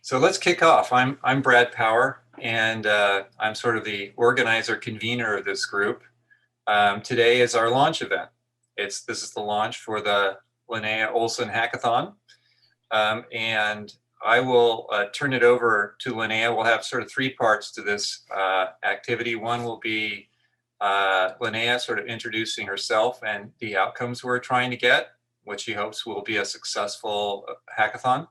So let's kick off. I'm Brad Power, and I'm sort of the organizer convener of this group. Today is our launch event. This is the launch for the Linnea Olson Hackathon, and I will turn it over to Linnea. We'll have sort of three parts to this activity. One will be Linnea sort of introducing herself and the outcomes we're trying to get, which she hopes will be a successful hackathon.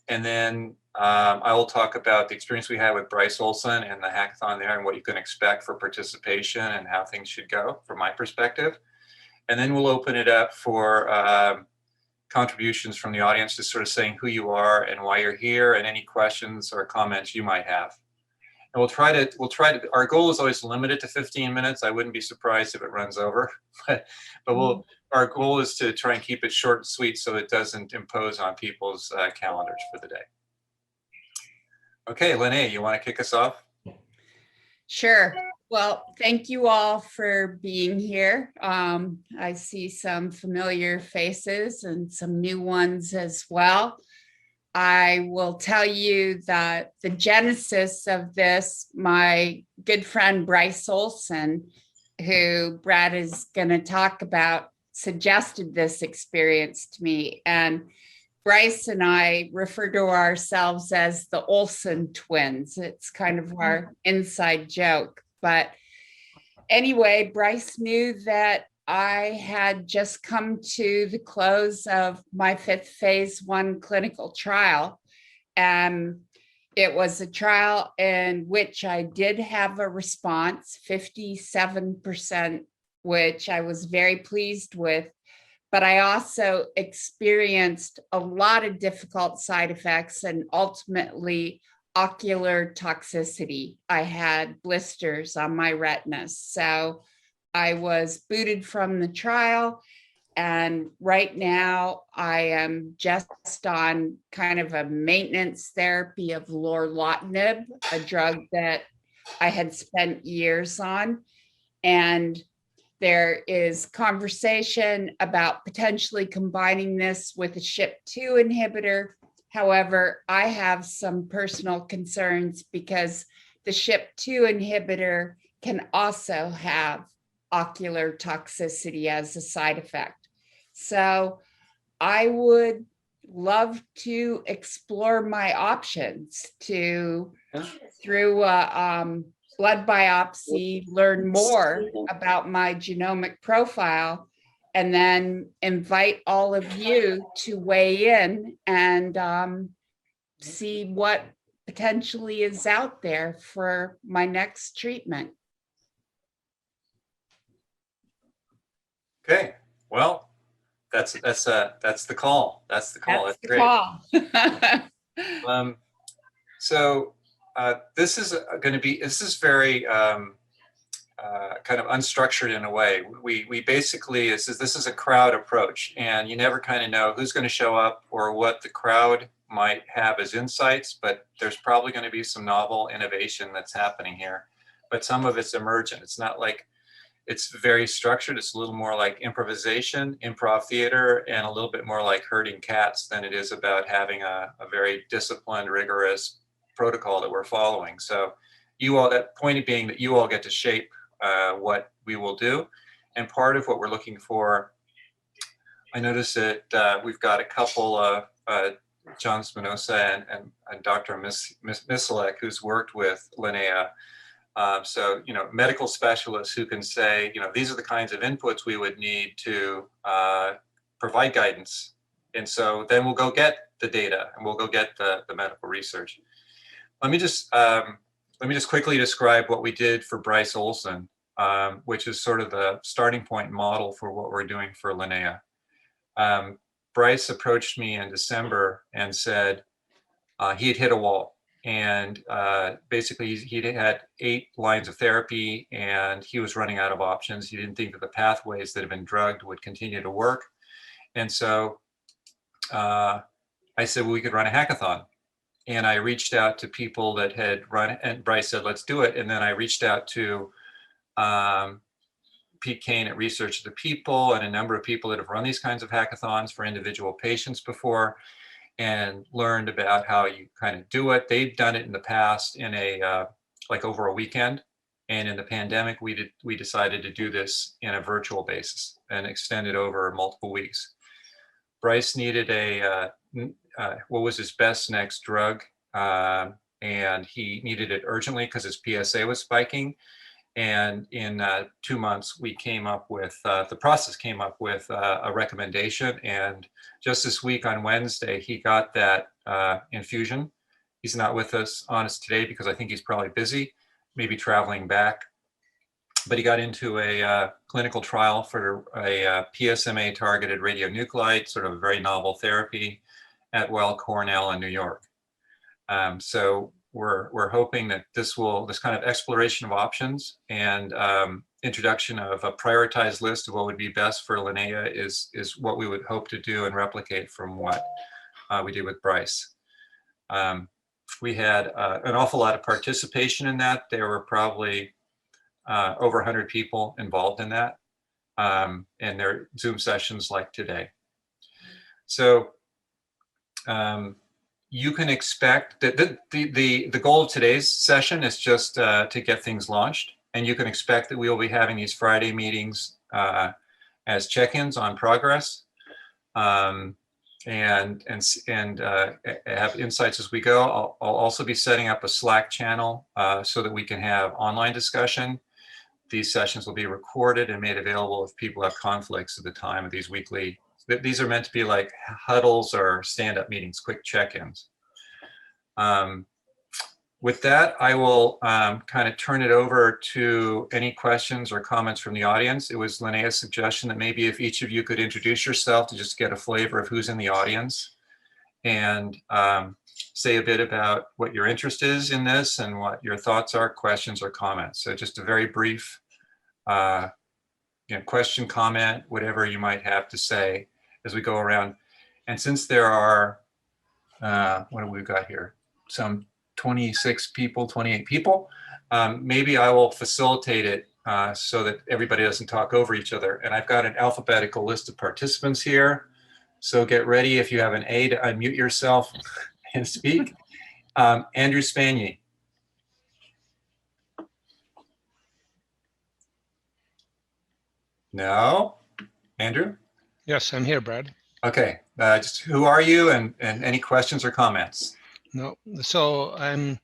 And then I will talk about the experience we had with Bryce Olson and the hackathon there and what you can expect for participation and how things should go from my perspective. And then we'll open it up for contributions from the audience, just sort of saying who you are and why you're here and any questions or comments you might have. And we'll try to, our goal is always limited to 15 minutes. I wouldn't be surprised if it runs over, but our goal is to try and keep it short and sweet so it doesn't impose on people's calendars for the day. Okay, Linnea, you want to kick us off? Sure. Well, thank you all for being here. I see some familiar faces and some new ones as well. I will tell you that the genesis of this, my good friend Bryce Olson, who Brad is going to talk about, suggested this experience to me. And Bryce and I refer to ourselves as the Olson twins. It's kind of our inside joke. But anyway, Bryce knew that I had just come to the close of my 5th phase 1 clinical trial. And it was a trial in which I did have a response, 57%, which I was very pleased with. But I also experienced a lot of difficult side effects and ultimately ocular toxicity. I had blisters on my retinas. So I was booted from the trial. And right now I am just on kind of a maintenance therapy of lorlatinib, a drug that I had spent years on. And there is conversation about potentially combining this with a SHP2 inhibitor. However, I have some personal concerns because the SHP2 inhibitor can also have ocular toxicity as a side effect. So I would love to explore my options to, through blood biopsy, learn more about my genomic profile, and then invite all of you to weigh in and see what potentially is out there for my next treatment. Okay, well, that's the call. That's the call. That's great. So this is going to be, this is very kind of unstructured in a way. We basically, this is a crowd approach, and you never kind of know who's going to show up or what the crowd might have as insights, but there's probably going to be some novel innovation that's happening here. But some of it's emergent. It's not like it's very structured. It's a little more like improvisation, improv theater, and a little bit more like herding cats than it is about having a very disciplined, rigorous protocol that we're following. So you all, that point being that you all get to shape what we will do. And part of what we're looking for, I noticed that we've got a couple of John Spinoza and Dr. Misalek, who's worked with Linnea. So, you know, medical specialists who can say, you know, these are the kinds of inputs we would need to provide guidance. And so then we'll go get the data and we'll go get the medical research. Let me just quickly describe what we did for Bryce Olson, which is sort of the starting point model for what we're doing for Linnea. Bryce approached me in December and said he had hit a wall. And basically, he had 8 lines of therapy, and he was running out of options. He didn't think that the pathways that have been drugged would continue to work. And so I said, well, we could run a hackathon. And I reached out to people that had run, and Bryce said, let's do it. And then I reached out to Pete Kane at Research of the People and a number of people that have run these kinds of hackathons for individual patients before. and learned about how you kind of do it. They've done it in the past in a like over a weekend, and in the pandemic, we decided to do this in a virtual basis and extend it over multiple weeks. Bryce needed what was his best next drug, and he needed it urgently because his PSA was spiking. And in 2 months, we came up with, the process came up with a recommendation. And just this week on Wednesday, he got that infusion. He's not with us on us today because I think he's probably busy, maybe traveling back. But he got into a clinical trial for a PSMA targeted radionuclide, sort of a very novel therapy at Weill Cornell in New York. So we're hoping that this kind of exploration of options and introduction of a prioritized list of what would be best for Linnea is what we would hope to do and replicate from what we did with Bryce. We had an awful lot of participation in that. There were probably over 100 people involved in that, and their Zoom sessions like today. So you can expect that the goal of today's session is just to get things launched, and you can expect that we will be having these Friday meetings as check-ins on progress, and have insights as we go. I'll also be setting up a Slack channel so that we can have online discussion. These sessions will be recorded and made available if people have conflicts at the time of these weekly. These are meant to be like huddles or stand-up meetings, quick check-ins. With that, I will kind of turn it over to any questions or comments from the audience. It was Linnea's suggestion that maybe if each of you could introduce yourself to just get a flavor of who's in the audience, and say a bit about what your interest is in this and what your thoughts are, questions or comments. So just a very brief question, comment, whatever you might have to say as we go around. And since there are, what have we got here? Some 26 people, 28 people, maybe I will facilitate it so that everybody doesn't talk over each other. And I've got an alphabetical list of participants here. So get ready if you have an A to unmute yourself and speak. Andrew Spanier. No? Andrew? Yes, I'm here, Brad. Okay, just who are you and any questions or comments? No, so I'm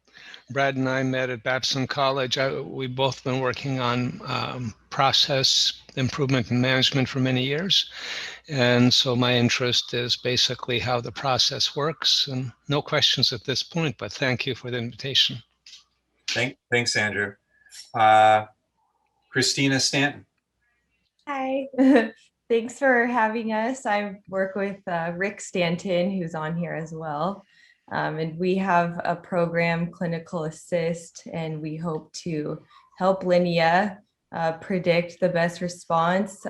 Brad and I met at Babson College. We've both been working on process improvement and management for many years. And so my interest is basically how the process works, and no questions at this point, but thank you for the invitation. Thanks, Andrew. Christina Stanton. Hi, thanks for having us. I work with Rick Stanton, who's on here as well. And we have a program, Clinical Assist, and we hope to help Linnea predict the best response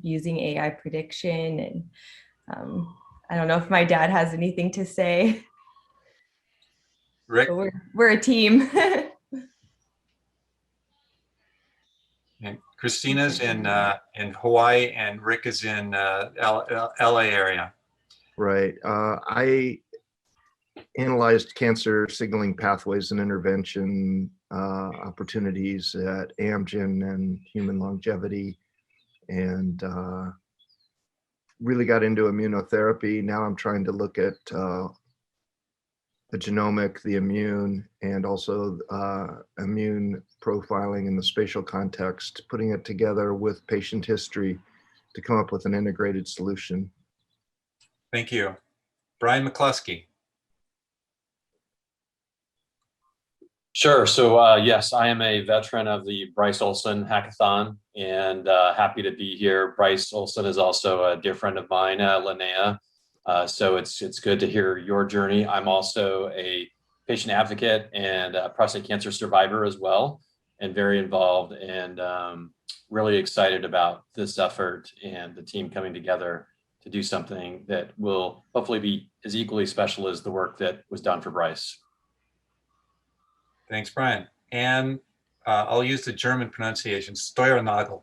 using AI prediction. And I don't know if my dad has anything to say. Rick? But we're a team. And Christina's in Hawaii, and Rick is in LA area. Right. I analyzed cancer signaling pathways and intervention opportunities at Amgen and Human Longevity, and really got into immunotherapy. Now I'm trying to look at the genomic, the immune, and also immune profiling in the spatial context, putting it together with patient history to come up with an integrated solution. Thank you. Brian McCluskey. Sure. So yes, I am a veteran of the Bryce Olson Hackathon, and happy to be here. Bryce Olson is also a dear friend of mine, Linnea. So it's good to hear your journey. I'm also a patient advocate and a prostate cancer survivor as well, and very involved and really excited about this effort and the team coming together to do something that will hopefully be as equally special as the work that was done for Bryce. Thanks, Brian. And I'll use the German pronunciation, Steuernagel.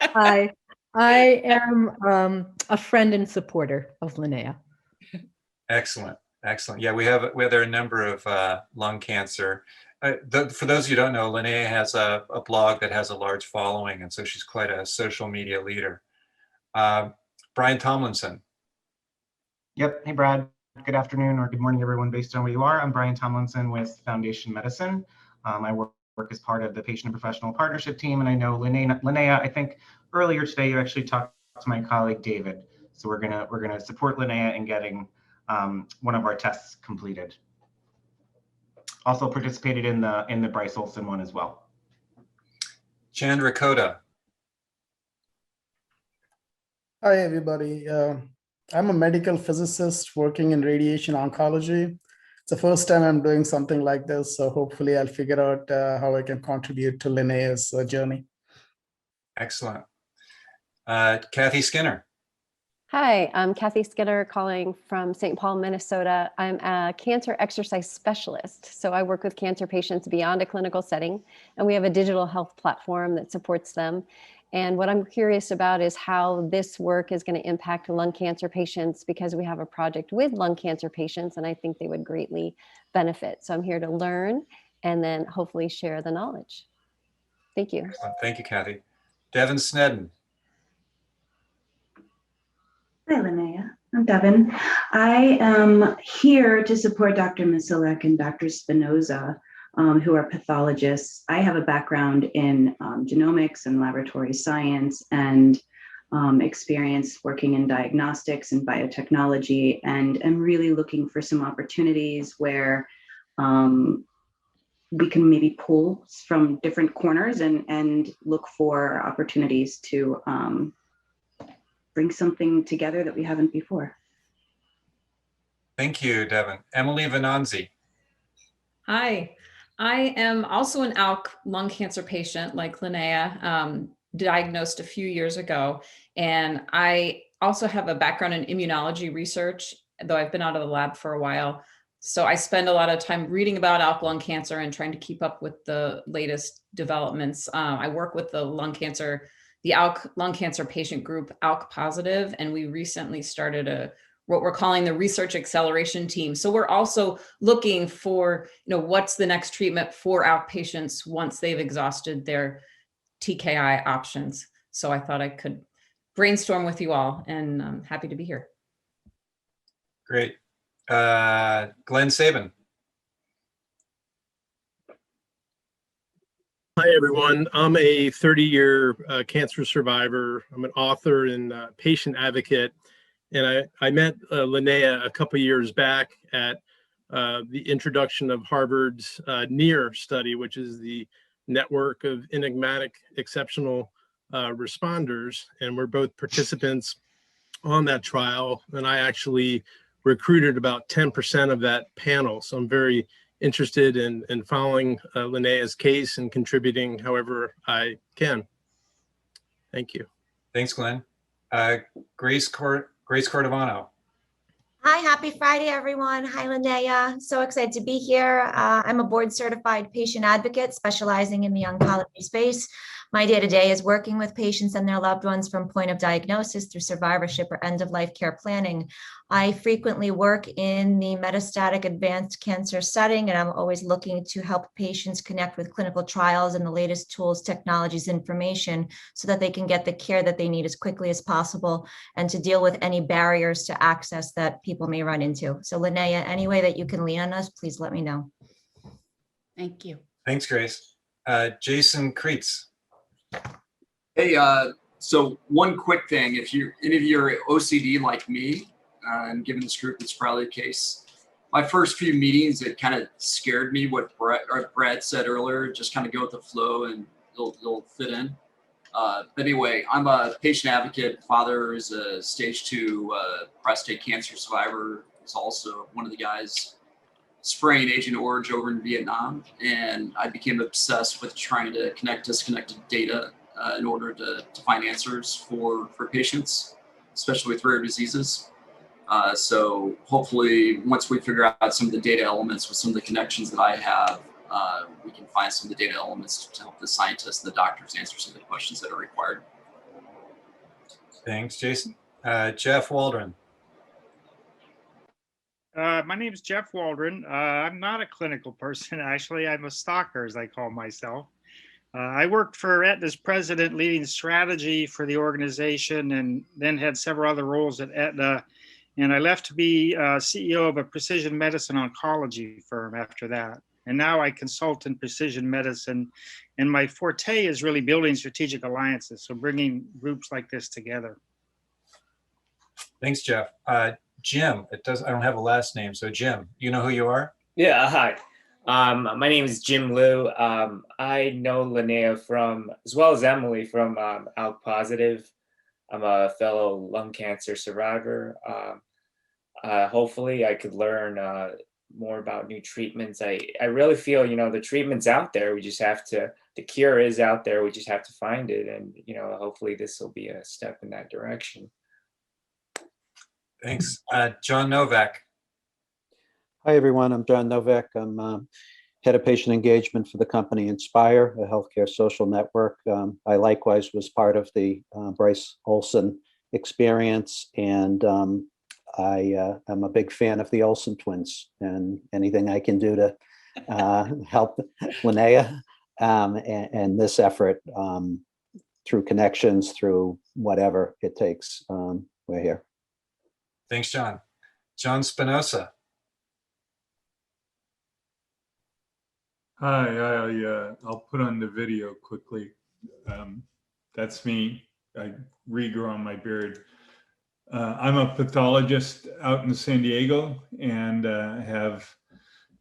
Hi, I am a friend and supporter of Linnea. Excellent. Excellent. Yeah, there are a number of lung cancer. For those of you who don't know, Linnea has a blog that has a large following, and so she's quite a social media leader. Brian Tomlinson. Yep. Hey, Brad. Good afternoon or good morning, everyone, based on where you are. I'm Brian Tomlinson with Foundation Medicine. I work as part of the Patient and Professional Partnership team, and I know Linnea, I think earlier today you actually talked to my colleague David. So we're gonna support Linnea in getting one of our tests completed. Also participated in the Bryce Olson one as well. Chandra Koda. Hi, everybody. I'm a medical physicist working in radiation oncology. It's the first time I'm doing something like this, so hopefully I'll figure out how I can contribute to Linnea's journey. Excellent. Kathy Skinner. Hi, I'm Kathy Skinner calling from St. Paul, Minnesota. I'm a cancer exercise specialist. So I work with cancer patients beyond a clinical setting, and we have a digital health platform that supports them. And what I'm curious about is how this work is going to impact lung cancer patients, because we have a project with lung cancer patients, and I think they would greatly benefit. So I'm here to learn and then hopefully share the knowledge. Thank you. Excellent. Thank you, Kathy. Devin Snedden. Hi, Linnea. I'm Devin. I am here to support Dr. Masilek and Dr. Spinoza, who are pathologists. I have a background in genomics and laboratory science and experience working in diagnostics and biotechnology, and am really looking for some opportunities where we can maybe pull from different corners and look for opportunities to bring something together that we haven't before. Thank you, Devin. Emily Venanzi. Hi, I am also an ALK lung cancer patient like Linnea, diagnosed a few years ago. And I also have a background in immunology research, though I've been out of the lab for a while. So I spend a lot of time reading about ALK lung cancer and trying to keep up with the latest developments. I work with the ALK lung cancer patient group, ALK positive, and we recently started what we're calling the research acceleration team. So we're also looking for, what's the next treatment for ALK patients once they've exhausted their TKI options. So I thought I could brainstorm with you all, and I'm happy to be here. Great. Glenn Sabin. Hi, everyone. I'm a 30-year cancer survivor. I'm an author and patient advocate. And I met Linnea a couple years back at the introduction of Harvard's NEAR study, which is the network of enigmatic exceptional responders. And we're both participants on that trial. And I actually recruited about 10% of that panel. So I'm very interested in following Linnea's case and contributing however I can. Thank you. Thanks, Glenn. Grace Cordovano. Hi, happy Friday, everyone. Hi, Linnea. So excited to be here. I'm a board certified patient advocate specializing in the oncology space. My day-to-day is working with patients and their loved ones from point of diagnosis through survivorship or end-of-life care planning. I frequently work in the metastatic advanced cancer setting, and I'm always looking to help patients connect with clinical trials and the latest tools, technologies, information so that they can get the care that they need as quickly as possible and to deal with any barriers to access that people may run into. So Linnea, any way that you can lean on us, please let me know. Thank you. Thanks, Grace. Jason Kreitz. Hey, so one quick thing, if any of you are OCD like me, and given this group, it's probably the case. My first few meetings, it kind of scared me what Brad said earlier, just kind of go with the flow and it'll fit in. But anyway, I'm a patient advocate. Father is a stage 2 prostate cancer survivor. He's also one of the guys spraying Agent Orange over in Vietnam. And I became obsessed with trying to connect disconnected data in order to find answers for patients, especially with rare diseases. So hopefully once we figure out some of the data elements with some of the connections that I have, we can find some of the data elements to help the scientists and the doctors answer some of the questions that are required. Thanks, Jason. Jeff Waldron. My name is Jeff Waldron. I'm not a clinical person, actually. I'm a stalker, as I call myself. I worked for Aetna's president, leading strategy for the organization, and then had several other roles at Aetna. And I left to be CEO of a precision medicine oncology firm after that. And now I consult in precision medicine. And my forte is really building strategic alliances, so bringing groups like this together. Thanks, Jeff. Jim, I don't have a last name. So Jim, you know who you are? Yeah, hi. My name is Jim Liu. I know Linnea from, as well as Emily from ALK Positive. I'm a fellow lung cancer survivor. Hopefully I could learn more about new treatments. I really feel, the treatment's out there. We just have to, the cure is out there. We just have to find it. And, hopefully this will be a step in that direction. Thanks. John Novak. Hi, everyone. I'm John Novak. I'm head of patient engagement for the company Inspire, a healthcare social network. I likewise was part of the Bryce Olson experience, and I am a big fan of the Olson twins, and anything I can do to help Linnea and this effort through connections, through whatever it takes, we're here. Thanks, John. John Spinoza. Hi, I'll put on the video quickly. That's me. I regrow on my beard. I'm a pathologist out in San Diego and have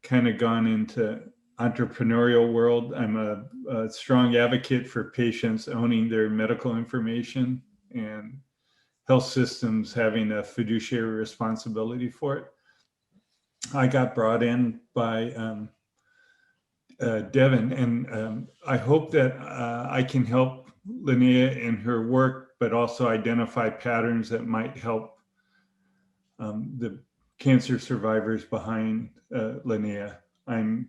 kind of gone into entrepreneurial world. I'm a strong advocate for patients owning their medical information and health systems having a fiduciary responsibility for it. I got brought in by Devin, and I hope that I can help Linnea in her work, but also identify patterns that might help the cancer survivors behind Linnea. I'm,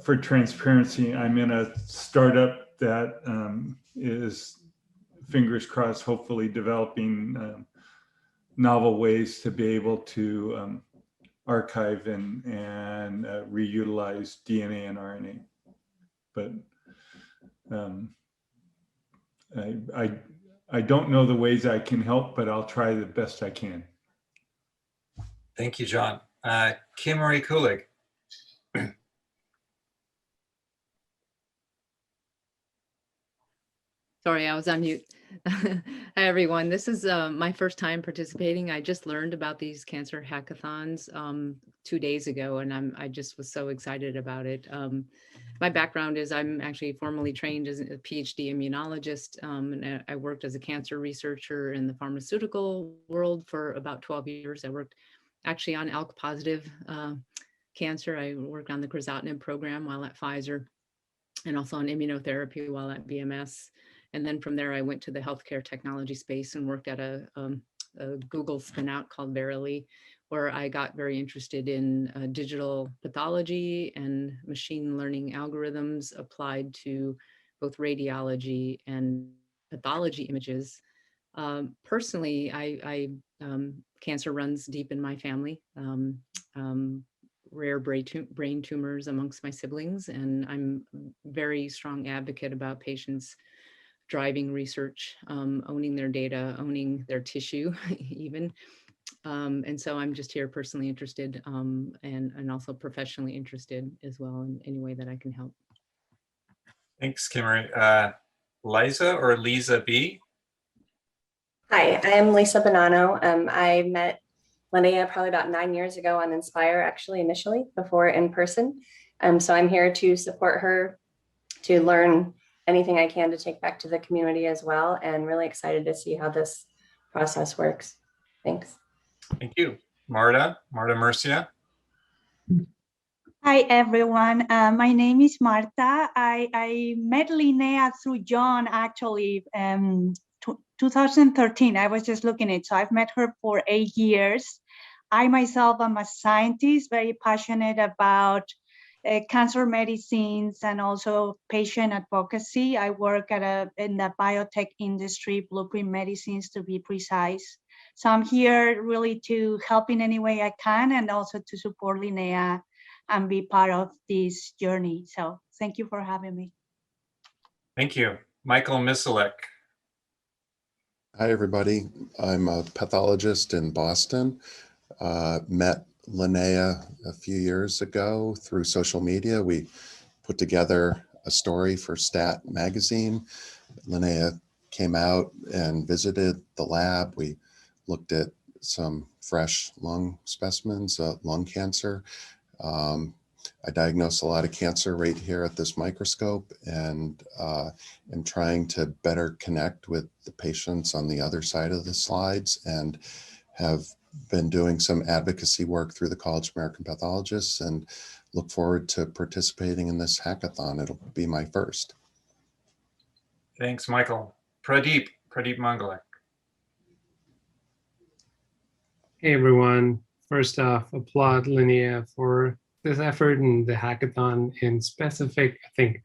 for transparency, I'm in a startup that is, fingers crossed, hopefully developing novel ways to be able to archive and reutilize DNA and RNA. But I don't know the ways I can help, but I'll try the best I can. Thank you, John. Kim Marie Kulig. Sorry, I was on mute. Hi, everyone. This is my first time participating. I just learned about these cancer hackathons 2 days ago, and I just was so excited about it. My background is I'm actually formally trained as a PhD immunologist, and I worked as a cancer researcher in the pharmaceutical world for about 12 years. I worked actually on ALK positive cancer. I worked on the crizotinib program while at Pfizer, and also on immunotherapy while at BMS. And then from there, I went to the healthcare technology space and worked at a Google spin-out called Verily, where I got very interested in digital pathology and machine learning algorithms applied to both radiology and pathology images. Personally, cancer runs deep in my family. Rare brain tumors amongst my siblings, and I'm a very strong advocate about patients driving research, owning their data, owning their tissue even. And so I'm just here personally interested and also professionally interested as well in any way that I can help. Thanks, Kimmery. Liza or Lisa B? Hi, I am Lisa Bonanno. I met Linnea probably about 9 years ago on Inspire, actually initially, before in person. So I'm here to support her, to learn anything I can to take back to the community as well, and really excited to see how this process works. Thanks. Thank you. Marta Murcia. Hi, everyone. My name is Marta. I met Linnea through John, actually, 2013. I was just looking at it. So I've met her for 8 years. I myself am a scientist, very passionate about cancer medicines and also patient advocacy. I work in the biotech industry, Blueprint Medicines to be precise. So I'm here really to help in any way I can and also to support Linnea and be part of this journey. So thank you for having me. Thank you. Michael Misalek. Hi, everybody. I'm a pathologist in Boston. Met Linnea a few years ago through social media. We put together a story for Stat magazine. Linnea came out and visited the lab. We looked at some fresh lung specimens, lung cancer. I diagnosed a lot of cancer right here at this microscope, and am trying to better connect with the patients on the other side of the slides, and have been doing some advocacy work through the College of American Pathologists, and look forward to participating in this hackathon. It'll be my first. Thanks, Michael. Pradeep Mangalek. Hey, everyone. First off, applaud Linnea for this effort and the hackathon in specific. I think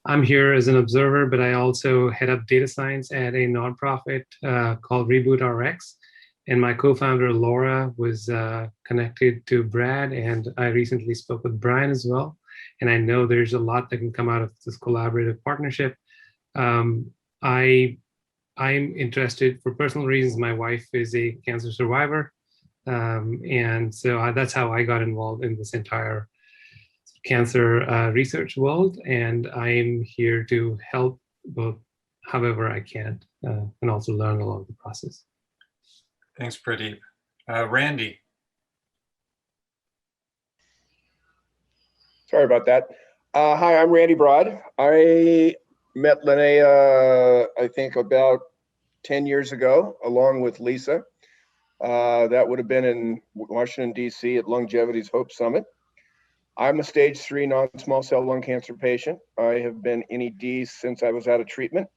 I'm here as an observer, but I also head up data science at a nonprofit called Reboot RX. And my co-founder, Laura, was connected to Brad, and I recently spoke with Brian as well. And I know there's a lot that can come out of this collaborative partnership. I'm interested, for personal reasons. My wife is a cancer survivor. And so that's how I got involved in this entire cancer research world. And I'm here to help both however I can, and also learn along the process. Thanks, Pradeep. Randy. Sorry about that. Hi, I'm Randy Broad. I met Linnea, I think about 10 years ago, along with Lisa. That would have been in Washington, D.C. at Longevity's Hope Summit. I'm a stage 3 non-small cell lung cancer patient. I have been in ED since I was out of treatment,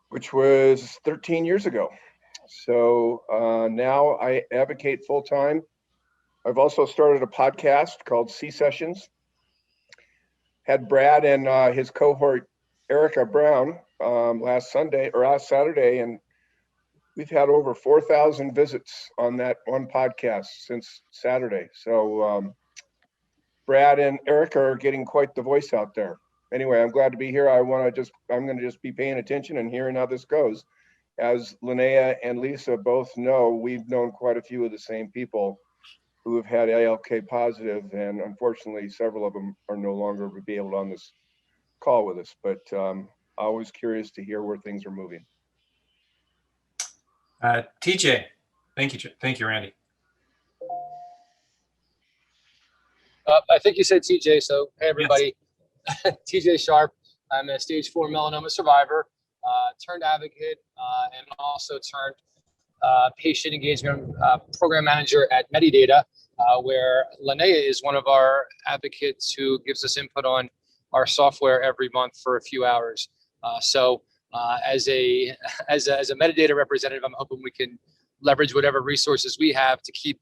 which was 13 years ago. So now I advocate full-time. I've also started a podcast called C-Sessions. Had Brad and his cohort, Erica Brown, last Saturday, and we've had over 4,000 visits on that one podcast since Saturday. So Brad and Erica are getting quite the voice out there. Anyway, I'm glad to be here. I'm going to just be paying attention and hearing how this goes. As Linnea and Lisa both know, we've known quite a few of the same people who have had ALK positive, and unfortunately, several of them are no longer be able to on this call with us. But always curious to hear where things are moving. TJ, thank you, Randy. I think you said TJ, so hey everybody. Yes. TJ Sharp. I'm a stage 4 melanoma survivor, turned advocate, and also turned patient engagement program manager at Medidata, where Linnea is one of our advocates who gives us input on our software every month for a few hours. As a metadata representative, I'm hoping we can leverage whatever resources we have to keep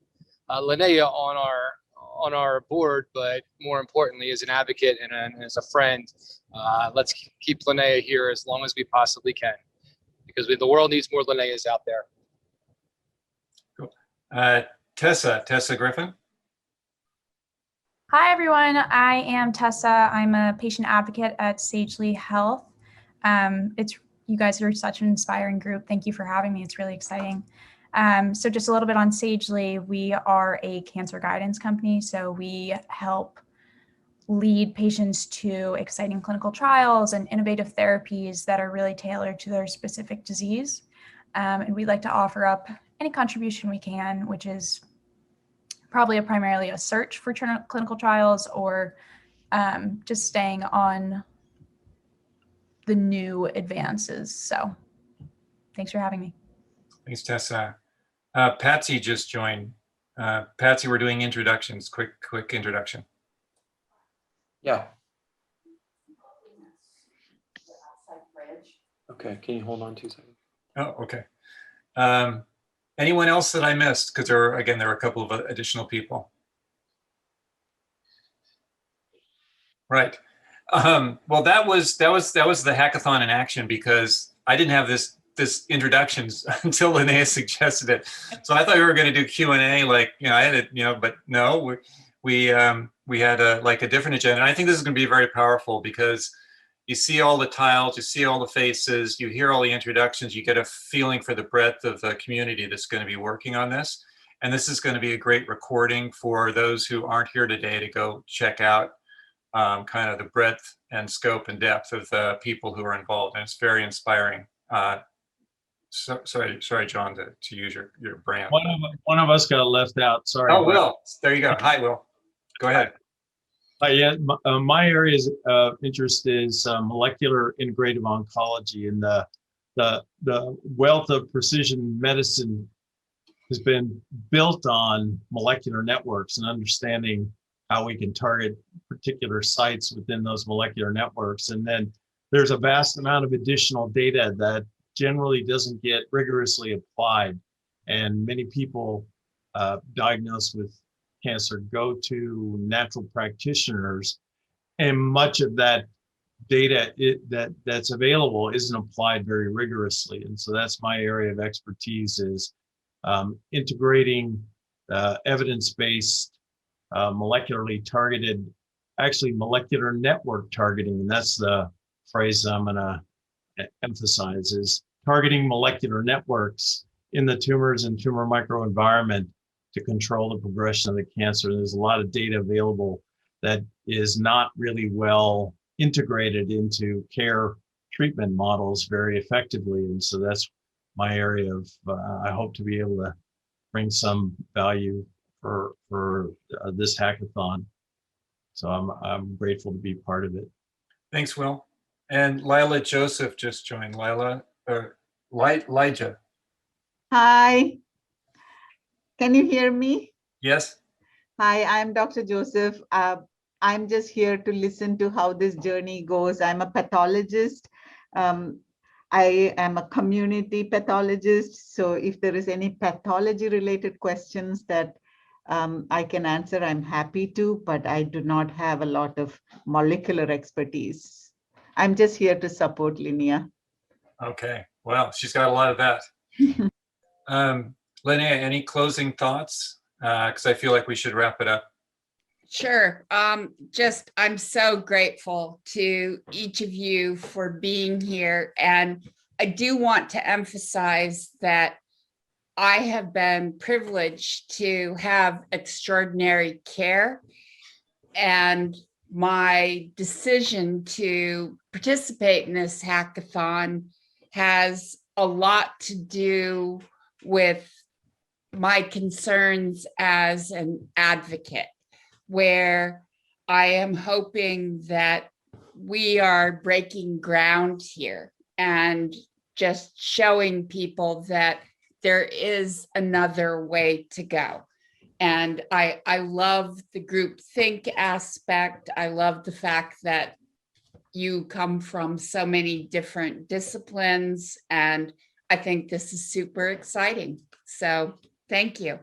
Linnea on our board, but more importantly, as an advocate and as a friend, let's keep Linnea here as long as we possibly can, because the world needs more Linneas out there. Cool. Tessa Griffin. Hi, everyone. I am Tessa. I'm a patient advocate at Sagely Health. You guys are such an inspiring group. Thank you for having me. It's really exciting. So just a little bit on Sagely. We are a cancer guidance company. So we help lead patients to exciting clinical trials and innovative therapies that are really tailored to their specific disease. And we'd like to offer up any contribution we can, which is probably primarily a search for clinical trials, or just staying on the new advances. So thanks for having me. Thanks, Tessa. Patsy just joined. Patsy, we're doing introductions. Quick introduction. Yeah. Okay, can you hold on 2 seconds? Oh, okay. Anyone else that I missed? Because there are a couple of additional people. Right. Well, that was the hackathon in action, because I didn't have this this introductions until Linnea suggested it. So I thought we were going to do Q&A, like, I had it, but no, we had a different agenda. And I think this is going to be very powerful because you see all the tiles, you see all the faces, you hear all the introductions, you get a feeling for the breadth of the community that's going to be working on this. And this is going to be a great recording for those who aren't here today to go check out kind of the breadth and scope and depth of the people who are involved. And it's very inspiring. Sorry, John, to use your brand. One of us got left out. Sorry. Oh, Will. There you go. Hi, Will. Go ahead. Yeah, my area of interest is molecular integrative oncology, and the wealth of precision medicine has been built on molecular networks and understanding how we can target particular sites within those molecular networks. And then there's a vast amount of additional data that generally doesn't get rigorously applied, and many people diagnosed with cancer go to natural practitioners, and much of that data that's available isn't applied very rigorously. And so that's my area of expertise, is integrating evidence-based, molecularly targeted, actually molecular network targeting. And that's the phrase I'm going to emphasize, is targeting molecular networks in the tumors and tumor microenvironment to control the progression of the cancer. There's a lot of data available that is not really well integrated into care treatment models very effectively. And so that's my area of, I hope to be able to bring some value for this hackathon. So I'm grateful to be part of it. Thanks, Will. And Lila Joseph just joined. Lila, Elijah. Hi. Can you hear me? Yes. Hi, I'm Dr. Joseph. I'm just here to listen to how this journey goes. I'm a pathologist. I am a community pathologist. So if there is any pathology related questions that I can answer, I'm happy to, but I do not have a lot of molecular expertise. I'm just here to support Linnea. Okay. Well, she's got a lot of that. Linnea, any closing thoughts? Because I feel like we should wrap it up. Sure. I'm so grateful to each of you for being here. And I do want to emphasize that I have been privileged to have extraordinary care, and my decision to participate in this hackathon has a lot to do with my concerns as an advocate, where I am hoping that we are breaking ground here and just showing people that there is another way to go. And I love the group think aspect. I love the fact that you come from so many different disciplines, and I think this is super exciting. So thank you.